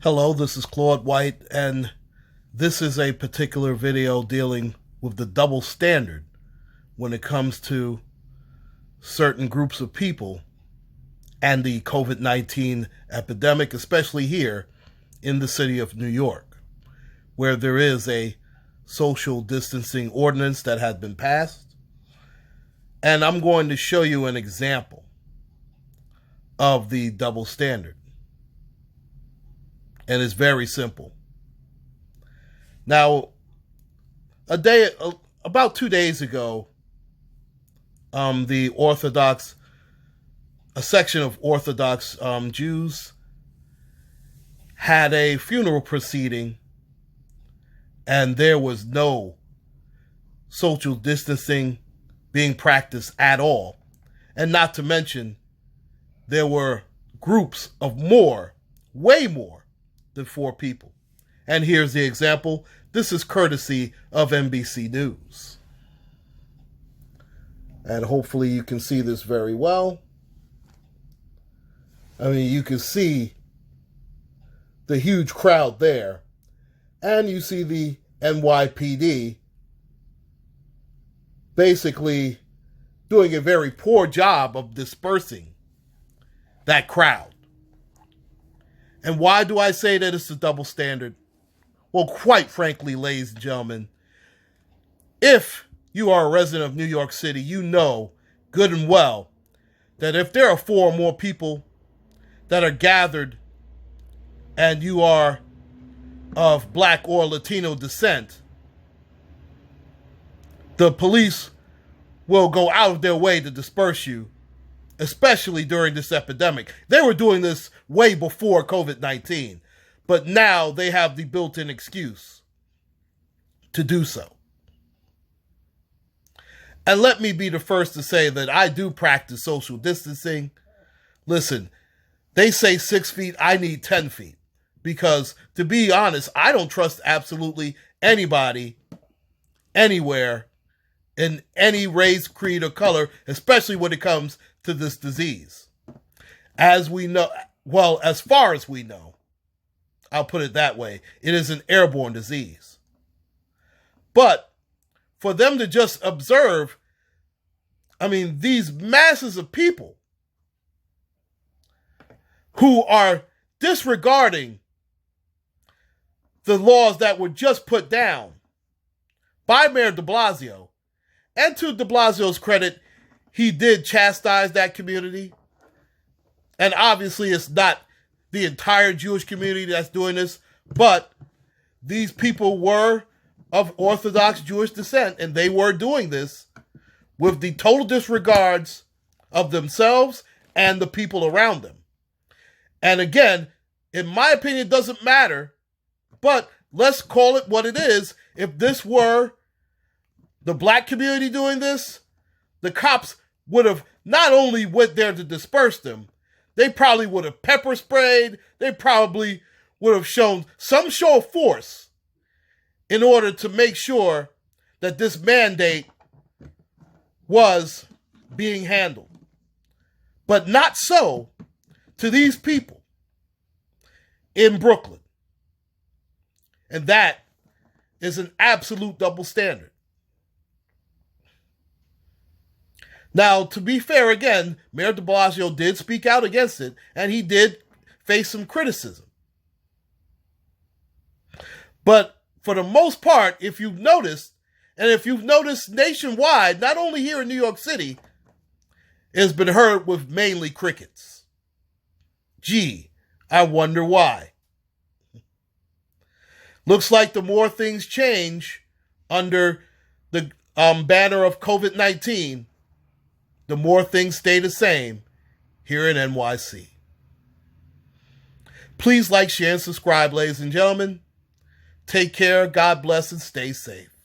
Hello, this is Claude White, and this is a particular video dealing with the double standard when it comes to certain groups of people and the COVID-19 epidemic, especially here in the city of New York, where there is a social distancing ordinance that has been passed. And I'm going to show you an example of the double standard. And it's very simple. Now, about 2 days ago, a section of Orthodox Jews had a funeral proceeding, and there was no social distancing being practiced at all. And not to mention, there were groups of way more than 4 people. And here's the example. This is courtesy of NBC News. And hopefully you can see this very well. I mean, you can see the huge crowd there. And you see the NYPD basically doing a very poor job of dispersing that crowd. And why do I say that it's a double standard? Well, quite frankly, ladies and gentlemen, if you are a resident of New York City, you know good and well that if there are 4 or more people that are gathered and you are of Black or Latino descent, the police will go out of their way to disperse you, especially during this epidemic. They were doing this way before COVID-19, but now they have the built-in excuse to do so. And let me be the first to say that I do practice social distancing. Listen, they say 6 feet, I need 10 feet. Because, to be honest, I don't trust absolutely anybody, anywhere, in any race, creed, or color, especially when it comes to this disease. As we know, well, as far as we know, I'll put it that way, it is an airborne disease. But for them to just observe, I mean, these masses of people who are disregarding the laws that were just put down by Mayor de Blasio, and to de Blasio's credit, he did chastise that community. And obviously it's not the entire Jewish community that's doing this, but these people were of Orthodox Jewish descent, and they were doing this with the total disregards of themselves and the people around them. And again, in my opinion, it doesn't matter, but let's call it what it is. If this were the Black community doing this, the cops would have not only went there to disperse them, they probably would have pepper sprayed, they probably would have shown some show of force in order to make sure that this mandate was being handled. But not so to these people in Brooklyn. And that is an absolute double standard. Now, to be fair, again, Mayor de Blasio did speak out against it, and he did face some criticism. But for the most part, if you've noticed, and if you've noticed nationwide, not only here in New York City, it's been heard with mainly crickets. Gee, I wonder why. Looks like the more things change under the banner of COVID-19, the more things stay the same here in NYC. Please like, share, and subscribe, ladies and gentlemen. Take care, God bless, and stay safe.